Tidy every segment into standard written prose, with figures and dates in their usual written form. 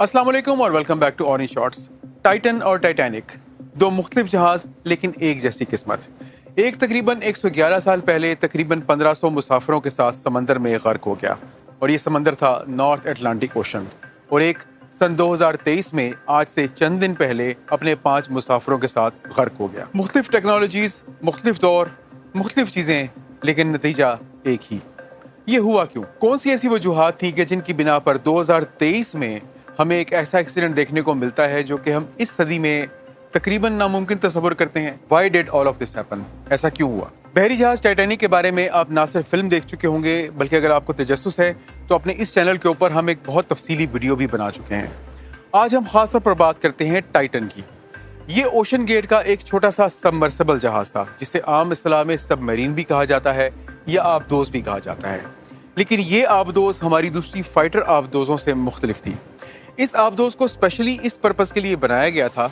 अस्सलाम वालेकुम और welcome back to orange shots. Titan और टाइटैनिक, दो मुख्तलिफ जहाज लेकिन एक जैसी किस्मत। एक तकरीबन 111 साल पहले तकरीबन 1500 मुसाफिरों के साथ समंदर में गर्क हो गया और ये समंदर था नॉर्थ अटलांटिक ओशन। और एक सन 2023 में आज से चंद दिन पहले अपने 5 मुसाफिरों के साथ गर्क हो गया। मुख्तलिफ टेक्नोलॉजीज, मुख्तलिफ दौर, मुख्तलिफ चीज़ें, लेकिन नतीजा एक ही। ये हुआ क्यों? कौन सी ऐसी वजूहात थी कि जिनकी बिना पर 2023 में हमें एक ऐसा एक्सीडेंट देखने को मिलता है जो कि हम इस सदी में तकरीबन नामुमकिन तस्वुर करते हैं। Why did all of this happen? ऐसा क्यों हुआ? बहरी जहाज टाइटैनिक के बारे में आप ना सिर्फ फिल्म देख चुके होंगे, बल्कि अगर आपको तजस्सुस है तो अपने इस चैनल के ऊपर हम एक बहुत तफसीली वीडियो भी बना चुके हैं। आज हम खास तौर पर बात करते हैं टाइटन की। ये ओशन गेट का एक छोटा सा सबमर्सिबल जहाज था, जिसे आम इस्लाह में सबमरीन भी कहा जाता है या आबदोज भी कहा जाता है। लेकिन ये आबदोज हमारी दूसरी फाइटर आबदोजों से मुख्तलिफ थी। इस आबदोज को स्पेशली इस पर्पस के लिए बनाया गया था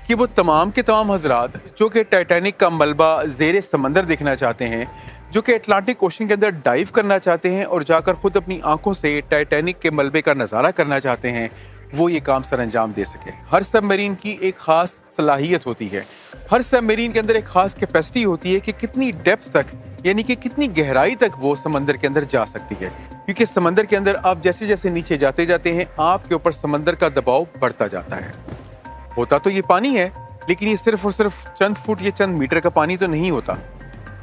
कि वो तमाम के तमाम हजरात जो कि टाइटैनिक का मलबा ज़ेरे समंदर देखना चाहते हैं, जो कि अटलांटिक ओशन के अंदर डाइव करना चाहते हैं और जाकर खुद अपनी आंखों से टाइटैनिक के मलबे का नज़ारा करना चाहते हैं, वो ये काम सर अंजाम दे सके। हर सबमरीन की एक ख़ास सलाहियत होती है, हर सबमरीन के अंदर एक ख़ास कैपेसिटी होती है कि कितनी डेप्थ तक, यानी कि कितनी गहराई तक वो समंदर के अंदर जा सकती है। क्योंकि समंदर के अंदर आप जैसे जैसे नीचे जाते जाते हैं, आपके ऊपर समंदर का दबाव बढ़ता जाता है। होता तो ये पानी है, लेकिन ये सिर्फ और सिर्फ चंद फुट या चंद मीटर का पानी तो नहीं होता।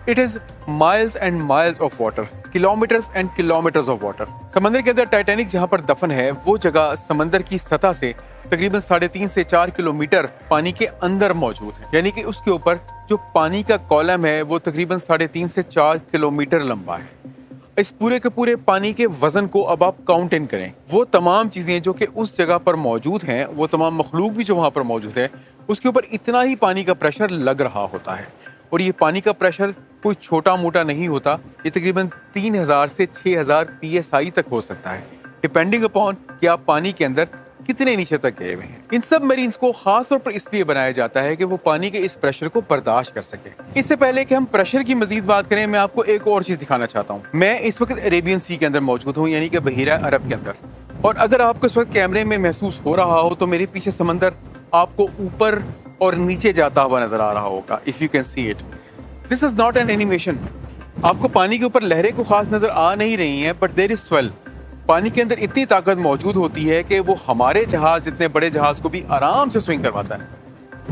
It is miles and miles of water, kilometres and kilometres of water. समंदर के अंदर टाइटैनिक जहां पर दफन है, वो जगह समंदर की सतह से तकरीबन 3.5 से 4 किलोमीटर पानी के अंदर मौजूद है। यानी कि उसके ऊपर जो पानी का कॉलम है वो तकरीबन 3.5 से 4 किलोमीटर लंबा है। इस पूरे के पूरे पानी के वजन को अब आप काउंट इन करें। वो तमाम चीजें जो कि उस जगह पर मौजूद हैं, वो तमाम मखलूक भी जो वहां पर मौजूद है, उसके ऊपर इतना ही पानी का प्रेशर लग रहा होता है। और ये पानी का प्रेशर कोई छोटा मोटा नहीं होता, ये तकरीबन 3000 से 6000 PSI तक हो सकता है, डिपेंडिंग अपॉन कि आप पानी के अंदर कितने नीचे तक गए हुए हैं। इन सब मरीन्स को खास तौर पर इसलिए बनाया जाता है कि वो पानी के इस प्रेशर को बर्दाश्त कर सके। इससे पहले कि हम प्रेशर की मजीद बात करें, मैं आपको एक और चीज दिखाना चाहता हूँ। मैं इस वक्त अरेबियन सी के अंदर मौजूद हूँ, यानी कि बहीरा अरब के अंदर। और अगर आपको इस वक्त कैमरे में महसूस हो रहा हो तो मेरे पीछे समंदर आपको ऊपर और नीचे जाता हुआ नजर आ रहा होगा। If you can see it, this is not an animation. आपको पानी के ऊपर लहरें को खास नजर आ नहीं रही हैं, बट देयर इज स्वेल। पानी के अंदर इतनी ताकत मौजूद होती है कि वो हमारे जहाज, इतने बड़े जहाज को भी आराम से स्विंग करवाता है।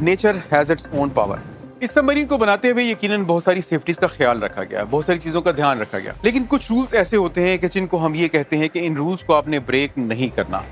Nature has its own power. इस सबमरीन को बनाते हुए यकीनन बहुत सारी सेफ्टीज का ख्याल रखा गया, बहुत सारी चीजों का ध्यान रखा गया। लेकिन कुछ रूल्स ऐसे होते हैं कि जिनको हम ये कहते हैं कि इन रूल्स को आपने ब्रेक नहीं करना।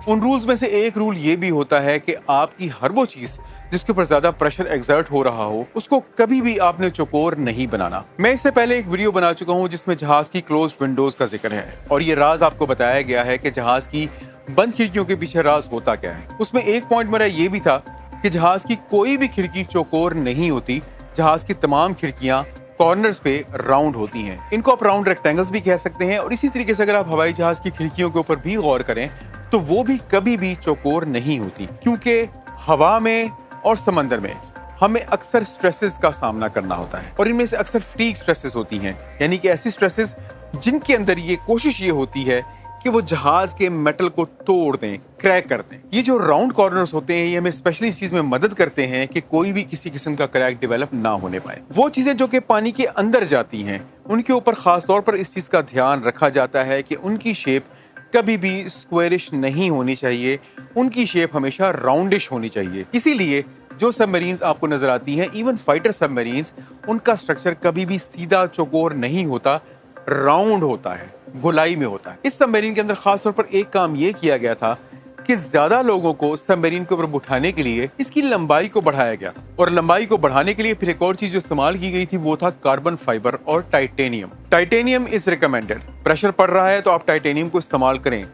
उन रूल्स में से एक रूल ये भी होता है कि आपकी हर वो चीज जिसके ऊपर ज्यादा प्रेशर एग्जर्ट हो रहा हो, उसको कभी भी आपने चौकोर नहीं बनाना। मैं इससे पहले एक वीडियो बना चुका हूं जिसमें जहाज की क्लोज विंडोज का जिक्र है और ये राज आपको बताया गया है कि जहाज की बंद खिड़कियों के पीछे राज होता क्या है। उसमें एक पॉइंट मेरा ये भी था कि जहाज की कोई भी खिड़की चौकोर नहीं होती। जहाज की तमाम खिड़कियां कॉर्नर्स पे राउंड होती हैं। इनको आप राउंड रेक्टेंगल्स भी कह सकते हैं। और इसी तरीके से अगर आप हवाई जहाज की खिड़कियों के ऊपर भी गौर करें तो वो भी कभी भी चौकोर नहीं होती, क्योंकि हवा में और समंदर में हमें अक्सर स्ट्रेसेस का सामना करना होता है और इनमें से अक्सर फटीग स्ट्रेसेस होती हैं, यानी कि ऐसी स्ट्रेसेस जिनके अंदर ये कोशिश ये होती है कि वो जहाज के मेटल को तोड़ दें, क्रैक कर दें। ये जो राउंड कॉर्नर्स होते हैं, ये हमें स्पेशली इस चीज में मदद करते हैं कि कोई भी किसी किस्म का क्रैक डेवलप ना होने पाए। वो चीजें जो कि पानी के अंदर जाती हैं, उनके ऊपर खास तौर पर इस चीज का ध्यान रखा जाता है कि उनकी शेप कभी भी स्क्वायरिश नहीं होनी चाहिए, उनकी शेप हमेशा राउंडिश होनी चाहिए। इसीलिए जो सबमरीन्स आपको नजर आती हैं, इवन फाइटर सबमरीन्स, उनका स्ट्रक्चर कभी भी सीधा चौकोर नहीं होता, राउंड होता है, गोलाई में होता है। इस सबमरीन के अंदर खास तौर पर एक काम ये किया गया था कि ज्यादा लोगों को सबमरीन के ऊपर उठाने के लिए इसकी लंबाई को बढ़ाया गया था। और लंबाई को बढ़ाने के लिए फिर एक और चीज जो इस्तेमाल की गई थी वो था कार्बन फाइबर और titanium. Titanium is recommended. Pressure पड़ रहा है तो आप टाइटेनियम को इस्तेमाल करें।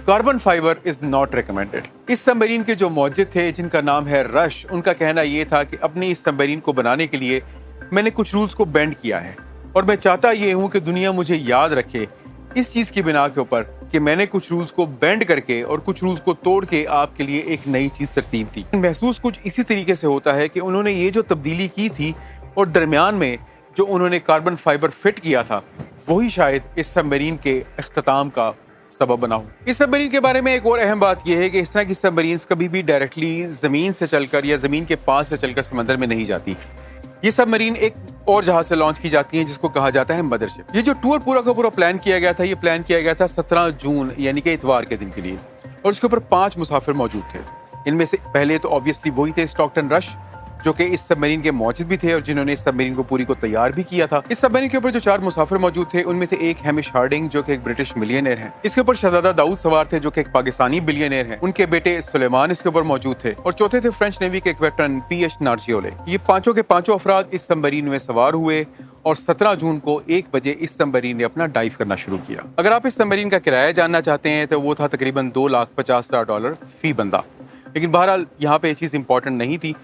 Carbon fibre is not recommended. इस सबमरीन के जो मौजिद थे जिनका नाम है रश, उनका कहना यह था कि अपनी इस सबमरीन को बनाने के लिए मैंने कुछ रूल्स को बेंड किया है और मैं चाहता ये हूं कि दुनिया मुझे याद रखे इस चीज की बिना के ऊपर कि मैंने कुछ रूल्स को बेंड करके और कुछ रूल्स को तोड़ के आपके लिए एक नई चीज तरतीब दी। महसूस कुछ इसी तरीके से होता है कि उन्होंने ये जो तब्दीली की थी और दरमियान में जो उन्होंने कार्बन फाइबर फिट किया था, वही शायद इस सबमरीन के इख्तिताम का सबब बना हो। इस सबमरीन के बारे में एक और अहम बात यह है कि इस तरह की सबमरीन कभी भी डायरेक्टली जमीन से चलकर या जमीन के पास से चलकर समंदर में नहीं जाती। ये सबमरीन एक और जहाज से लॉन्च की जाती है जिसको कहा जाता है मदरशिप। ये जो टूर पूरा का पूरा प्लान किया गया था, ये प्लान किया गया था 17 जून यानी कि इतवार के दिन के लिए, और इसके ऊपर 5 मुसाफिर मौजूद थे। इनमें से पहले तो ऑब्वियसली वही थे स्टॉकटन रश, जो कि इस सबमरीन के मौजूद भी थे और जिन्होंने इस सबमरीन को पूरी को तैयार भी किया था। इस सबमरीन के ऊपर जो 4 मुसाफिर मौजूद थे उनमें थे एक हैमिश हार्डिंग जो कि एक ब्रिटिश मिलियनेयर हैं। इसके ऊपर शहजादा दाऊद सवार थे जो कि एक पाकिस्तानी बिलियनेयर हैं। उनके बेटे सुलेमान इसके ऊपर मौजूद थे और चौथे थे फ्रेंच नेवी के एक वेटरन पीएच नार्जियोले। ये पांचों के पांचों अफराद इस सबमरीन में सवार हुए और 17 जून को 1 बजे इस सबमरीन ने अपना डाइव करना शुरू किया। अगर आप इस सबमरीन का किराया जानना चाहते हैं तो वो था तकरीबन $2,50,000 फी बंदा। लेकिन बहरहाल यहाँ पे ये चीज़ इंपॉर्टेंट नहीं थी,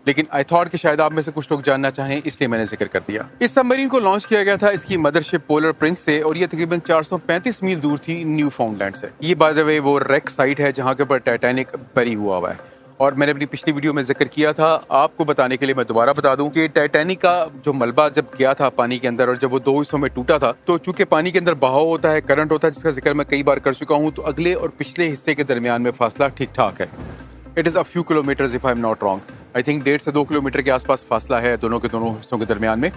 लेकिन आई थॉट कि शायद आप में से कुछ लोग जानना चाहें, इसलिए मैंने जिक्र कर दिया। इस सबमरीन को लॉन्च किया गया था इसकी मदरशिप पोलर प्रिंस से और ये तकरीबन 435 मील दूर थी न्यू फाउंडलैंड से। ये बाय द वे वो रेक साइट है जहाँ के ऊपर टाइटैनिक बरी हुआ हुआ है और मैंने अपनी पिछली वीडियो में जिक्र किया था। आपको बताने के लिए मैं दोबारा बता दूं कि टाइटैनिक का जो मलबा जब गया था पानी के अंदर और जब वो 2 हिस्सों में टूटा था, तो चूंकि पानी के अंदर बहाव होता है, करंट होता है, जिसका जिक्र मैं कई बार कर चुका हूँ, तो अगले और पिछले हिस्से के दरमियान में फासला ठीक ठाक है। It is a few kilometres if I am not wrong. I think 1.5 से 2 किलोमीटर के आसपास फासला है दोनों के दोनों हिस्सों के दरमियान में।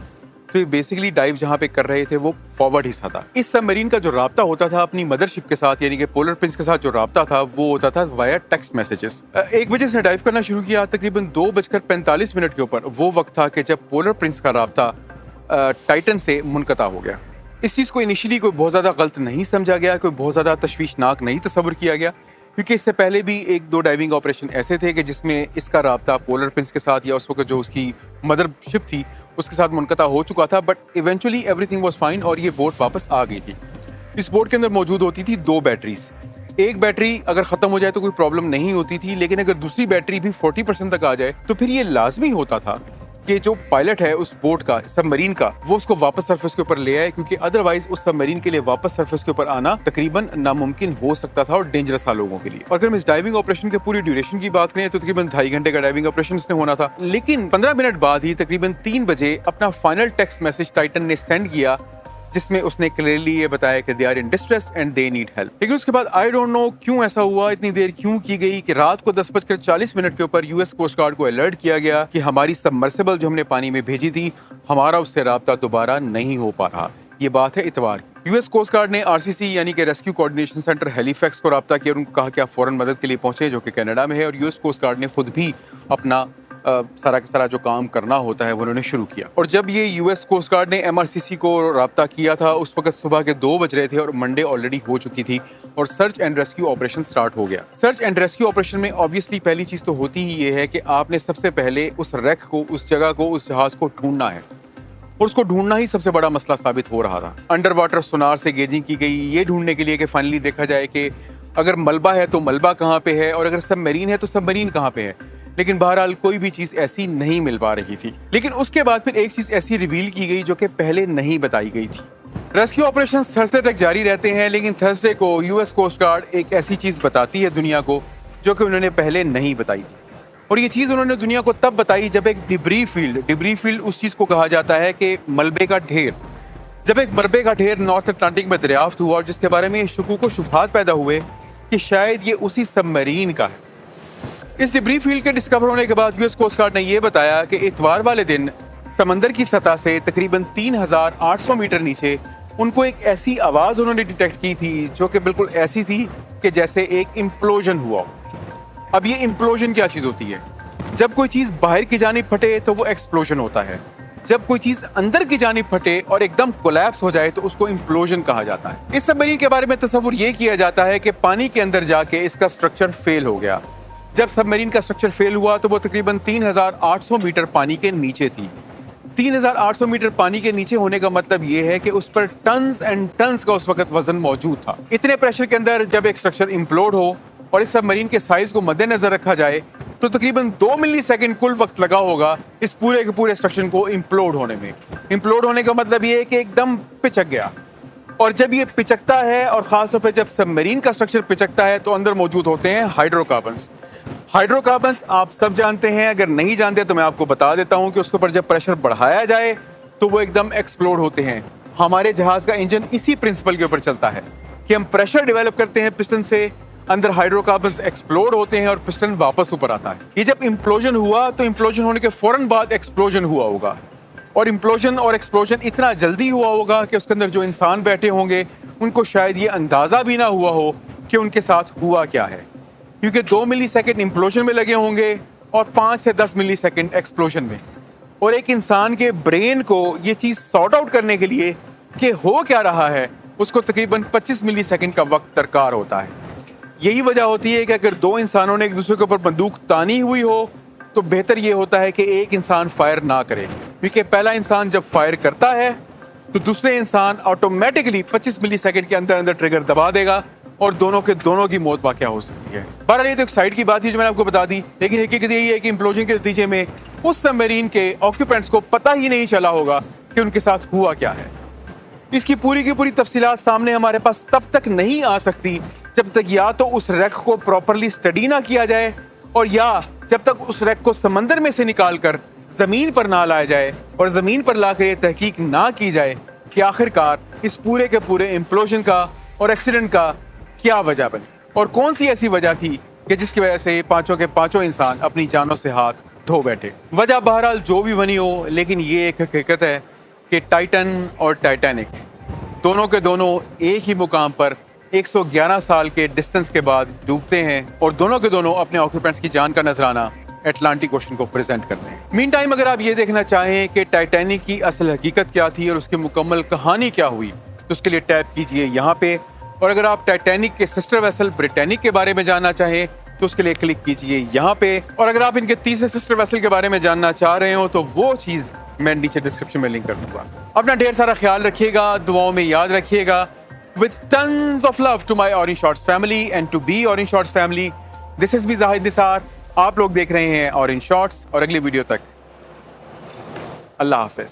तो ये बेसिकली डाइव जहाँ पे कर रहे थे वो फॉरवर्ड हिस्सा था। इस सबमरीन का जो राब्ता होता था अपनी मदरशिप के साथ यानी कि पोलर प्रिंस के साथ, जो राब्ता था वो होता था वाया टेक्स्ट मैसेजेस। 1 बजे से डाइव करना शुरू किया, तकरीबन 2:45 के ऊपर वो वक्त था कि जब पोलर प्रिंस का राब्ता टाइटन से मुनक़ता हो गया। इस चीज़ को इनिशियली कोई बहुत ज़्यादा गलत नहीं समझा गया, कोई बहुत ज़्यादा तशवीशनाक नहीं तस्वुर किया गया, क्योंकि इससे पहले भी 1-2 डाइविंग ऑपरेशन ऐसे थे कि जिसमें इसका राब्ता पोलर प्रिंस के साथ या उस वक्त जो उसकी मदरशिप थी उसके साथ मुनक़ता हो चुका था। But eventually everything was fine और ये बोट वापस आ गई थी। इस बोट के अंदर मौजूद होती थी 2 बैटरीज। एक बैटरी अगर ख़त्म हो जाए तो कोई प्रॉब्लम नहीं होती थी, लेकिन अगर दूसरी बैटरी भी 40% तक आ जाए तो फिर ये लाजमी होता था कि जो पायलट है उस बोट का, सबमरीन का, वो उसको वापस सरफेस के ऊपर ले आए, क्योंकि अदरवाइज उस सबमरीन के लिए वापस सरफेस के ऊपर आना तकरीबन नामुमकिन हो सकता था और डेंजरस था लोगों के लिए। और अगर हम इस डाइविंग ऑपरेशन के पूरी ड्यूरेशन की बात करें तो तकरीबन 2.5 घंटे का डाइविंग ऑपरेशन इसने होना था। लेकिन 15 मिनट बाद ही तकरीबन 3 बजे अपना फाइनल टेक्स्ट मैसेज टाइटन ने सेंड किया जिसमें उसने क्लियरली ये बताया कि they are in distress and they need help. लेकिन उसके बाद आई डोंट नो क्यों ऐसा हुआ, इतनी देर क्यों की गई कि रात को 10:40 के ऊपर यूएस कोस्ट गार्ड को अलर्ट किया गया कि हमारी सबमर्सिबल जो हमने पानी में भेजी थी, हमारा उससे राब्ता दोबारा नहीं हो पा रहा। ये बात है इतवार की। यूएस कोस्ट गार्ड ने आरसीसी यानी कि रेस्क्यू कोऑर्डिनेशन सेंटर हैलिफैक्स को राब्ता किया और उनको कहा कि आप फौरन मदद के लिए पहुंचे, जो कि कनाडा में है। और यूएस कोस्ट गार्ड ने खुद भी अपना सारा का सारा जो काम करना होता है वो उन्होंने शुरू किया। और जब ये यूएस कोस्ट गार्ड ने एमआरसीसी को राब्ता किया था उस वक्त सुबह के 2 बज रहे थे और मंडे ऑलरेडी हो चुकी थी और search and rescue operation start हो गया। सर्च एंड रेस्क्यू ऑपरेशन में ऑब्वियसली पहली चीज तो होती ही ये है कि आपने सबसे पहले उस रैक को, उस जगह को, उस जहाज को ढूंढना है और उसको ढूंढना ही सबसे बड़ा मसला साबित हो रहा था। अंडर वाटर सोनार से गेजिंग की गई ये ढूंढने के लिए कि फाइनली देखा जाए कि अगर मलबा है तो मलबा कहाँ पे है और अगर सबमरीन है तो सबमरीन कहाँ पे है। लेकिन बहरहाल कोई भी चीज ऐसी नहीं मिल पा रही थी। लेकिन उसके बाद फिर एक चीज ऐसी रिवील की गई जो कि पहले नहीं बताई गई थी। रेस्क्यू ऑपरेशन थर्सडे तक जारी रहते हैं, लेकिन थर्सडे को यूएस कोस्ट गार्ड एक ऐसी चीज बताती है दुनिया को जो कि उन्होंने पहले नहीं बताई थी। और ये चीज उन्होंने दुनिया को तब बताई जब एक डिब्री फील्ड उस चीज को कहा जाता है कि मलबे का ढेर, जब एक मलबे का ढेर नॉर्थ अटलांटिक में दरियाफ्त हुआ और जिसके बारे में शुकूक व शुबहात पैदा हुए कि शायद ये उसी सबमरीन का है। इस डिब्री फील्ड के डिस्कवर होने के बाद यूएस कोस्ट गार्ड ने यह बताया कि इतवार वाले दिन समंदर की सतह से तकरीबन 3800 मीटर नीचे उनको एक ऐसी आवाज उन्होंने डिटेक्ट की थी जो कि बिल्कुल ऐसी थी कि जैसे एक इम्प्लोजन हुआ हो। अब ये इम्प्लोजन क्या चीज होती है? जब कोई चीज बाहर की जानिब फटे तो वो एक्सप्लोजन होता है, जब कोई चीज अंदर की जानिब फटे और एकदम कोलैप्स हो जाए तो उसको इम्प्लोजन कहा जाता है। इस सबमरीन के बारे में तस्वुर ये किया जाता है कि पानी के अंदर जाके इसका स्ट्रक्चर फेल हो गया। जब सबमरीन का स्ट्रक्चर फेल हुआ तो वो तकरीबन 3800 मीटर पानी के नीचे थी। 3800 मीटर पानी के नीचे होने का मतलब ये है कि उस पर टन्स एंड टन्स का उस वक्त वजन मौजूद था। इतने प्रेशर के अंदर जब एक स्ट्रक्चर इम्प्लोड हो और इस सबमरीन के साइज को मद्देनजर रखा जाए तो तकरीबन 2 मिलीसेकंड कुल वक्त लगा होगा इस पूरे के पूरे स्ट्रक्चर को इम्प्लोड होने में। इम्प्लोड होने का मतलब ये है कि एकदम पिचक गया। और जब ये पिचकता है और खासतौर पर जब सबमरीन का स्ट्रक्चर पिचकता है तो अंदर मौजूद होते हैं हाइड्रोकार्बन्स। हाइड्रोकार्बन्स आप सब जानते हैं, अगर नहीं जानते तो मैं आपको बता देता हूं कि उसके ऊपर जब प्रेशर बढ़ाया जाए तो वो एकदम एक्सप्लोड होते हैं। हमारे जहाज का इंजन इसी प्रिंसिपल के ऊपर चलता है। कि हम प्रेशर डेवलप करते हैं पिस्टन से, अंदर हाइड्रोकार्बन्स एक्सप्लोड होते हैं और पिस्टन वापस ऊपर आता है। ये जब इम्प्लोजन हुआ तो इम्प्लोजन होने के फौरन बाद एक्सप्लोजन हुआ होगा, और इम्प्लोजन और एक्सप्लोजन इतना जल्दी हुआ होगा कि उसके अंदर जो इंसान बैठे होंगे उनको शायद ये अंदाज़ा भी ना हुआ हो कि उनके साथ हुआ क्या है, क्योंकि 2 मिली सेकेंड इम्प्लोजन में लगे होंगे और 5 से 10 मिली सेकेंड एक्सप्लोजन में। और एक इंसान के ब्रेन को ये चीज़ सॉर्ट आउट करने के लिए कि हो क्या रहा है, उसको तकरीबन 25 मिली सेकेंड का वक्त दरकार होता है। यही वजह होती है कि अगर 2 इंसानों ने एक दूसरे के ऊपर बंदूक तानी हुई हो तो बेहतर ये होता है कि एक इंसान फायर ना करे, क्योंकि पहला इंसान जब फायर करता है तो दूसरे इंसान ऑटोमेटिकली 25 मिली सेकेंड के अंदर अंदर ट्रिगर दबा देगा और दोनों की मौत वाक़या हो सकती है। बहरहाल ये तो एक साइड की बात थी जो मैंने आपको बता दी, लेकिन हकीकत यही है कि इम्प्लोजन के नतीजे में उस सबमरीन के ऑक्यूपेंट्स को पता ही नहीं चला होगा कि उनके साथ हुआ क्या है। इसकी पूरी की पूरी तफसीलात सामने हमारे पास तब तक नहीं आ सकती जब तक या तो उस रैक को प्रॉपरली स्टडी ना किया जाए, और या जब तक उस रैक को समंदर में से निकाल कर ज़मीन पर ना लाया जाए और ज़मीन पर लाकर ये तहकीक ना की जाए कि आखिरकार इस पूरे के पूरे इम्प्लोजन का और एक्सीडेंट का क्या वजह बनी और कौन सी ऐसी वजह थी कि जिसकी वजह से पांचों के पांचों इंसान अपनी जानों से हाथ धो बैठे। वजह बहरहाल जो भी बनी हो, लेकिन ये एक हकीकत है कि टाइटन और टाइटैनिक दोनों के दोनों एक ही मुकाम पर 111 साल के डिस्टेंस के बाद डूबते हैं और दोनों के दोनों अपने ऑक्यूपेंट्स की जान का नजराना अटलांटिक ओशन को प्रेजेंट करते हैं। मीन टाइम अगर आप ये देखना चाहें कि टाइटैनिक की असल हकीकत क्या थी और उसकी मुकम्मल कहानी क्या हुई तो उसके लिए टैप कीजिए यहाँ पे, और अगर आप टाइटैनिक के सिस्टर वेसल ब्रिटेनिक के बारे में जानना चाहें तो उसके लिए क्लिक कीजिए यहाँ पे, और अगर आप इनके तीसरे सिस्टर वेसल के बारे में जानना चाह रहे हो तो वो चीज़ मैं नीचे डिस्क्रिप्शन में लिंक कर दूंगा। अपना ढेर सारा ख्याल रखिएगा, दुआओं में याद रखिएगा। With tons of love to my Orange Shorts family and to be Orange Shorts family, this is me Zahid Nisar। आप लोग देख रहे हैं Orange Shorts और अगली वीडियो तक अल्लाह हाफिज।